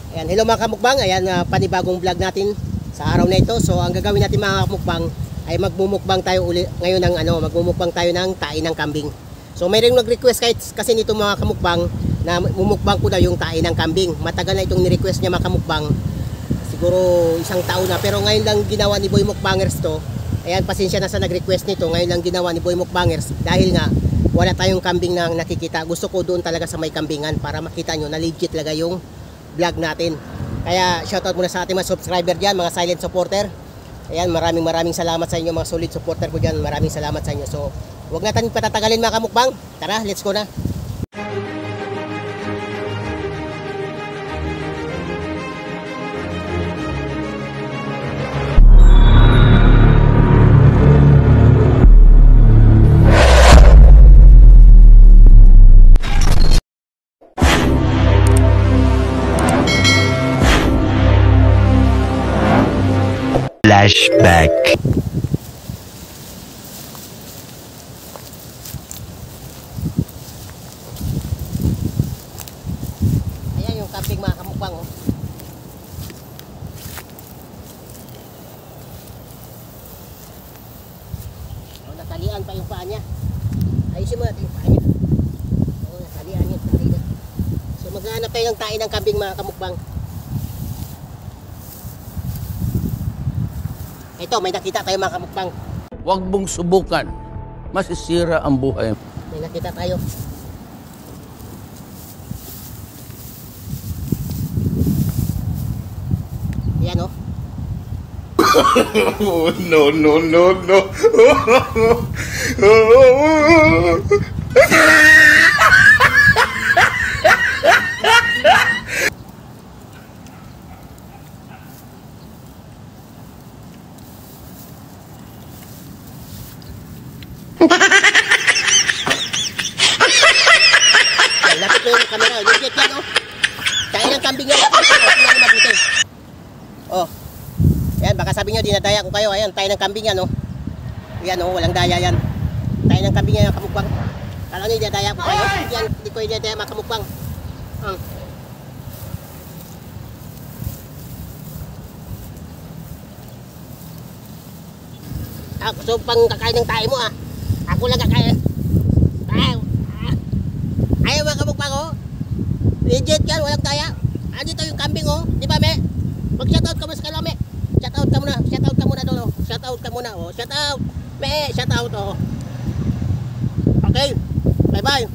Ayan, hello mga kamukbang. Ayan, panibagong vlog natin sa araw na ito. So ang gagawin natin mga kamukbang ay magmumukbang tayo uli ngayon ng magmumukbang tayo ng tae ng kambing. So mayroong nag-request kasi nito mga kamukbang na mumukbang ko daw yung tae ng kambing. Matagal na itong ni-request niya mga kamukbang. Siguro isang taon na, pero ngayon lang ginawa ni Boy Mukbangers to. Ayan, pasensya na sa nag-request nito. Ngayon lang ginawa ni Boy Mukbangers dahil nga wala tayong kambing na nakikita. Gusto ko doon talaga sa may kambingan para makita nyo na legit talaga yung vlog natin. Kaya shoutout muna sa ating mga subscriber dyan, mga silent supporter. Ayan, maraming salamat sa inyo mga solid supporter ko dyan. Maraming salamat sa inyo. So huwag natin patatagalin mga kamukbang. Tara, let's go na. Flashback. Ayan yung kambing mga kamukbang oh. Oh, natalian pa yung paa niya. Ayusin mo natin yung paa niya. Oh, natalian yung tali na. So maghanap tayo ng tae ng kambing mga kamukbang. Ito, may nakita tayo mga kamukbang. Huwag mong subukan. Masisira ang buhay. May nakita tayo. Yan oh. Oh, no, no, no, no. Lapit mo yung camera. Legit yan oh. Tayo ng kambing yan. Tingnan mo mabuti. Oh. Yan, baka sabi nyo dinadaya ko kayo. Ayan, tayo ng kambing yan oh. Yan oh, walang daya yan. Tayo ng kambing yan kamukbang. Kala nyo dinadaya ko kayo. Yan, hindi ko dinadaya mga kamukbang. So pang kakain ng tayo mo ah. Ako lang kakain. Ayaw mga kamukbang oh. Legit yan, walang daya. Andito yung kambing oh. Di ba me? Mag-shoutout ka muna sa kanila me. Shoutout ka muna. Shoutout ka muna doon oh. Shoutout ka muna oh. Shoutout. Me, shoutout oh. Okay. Bye bye.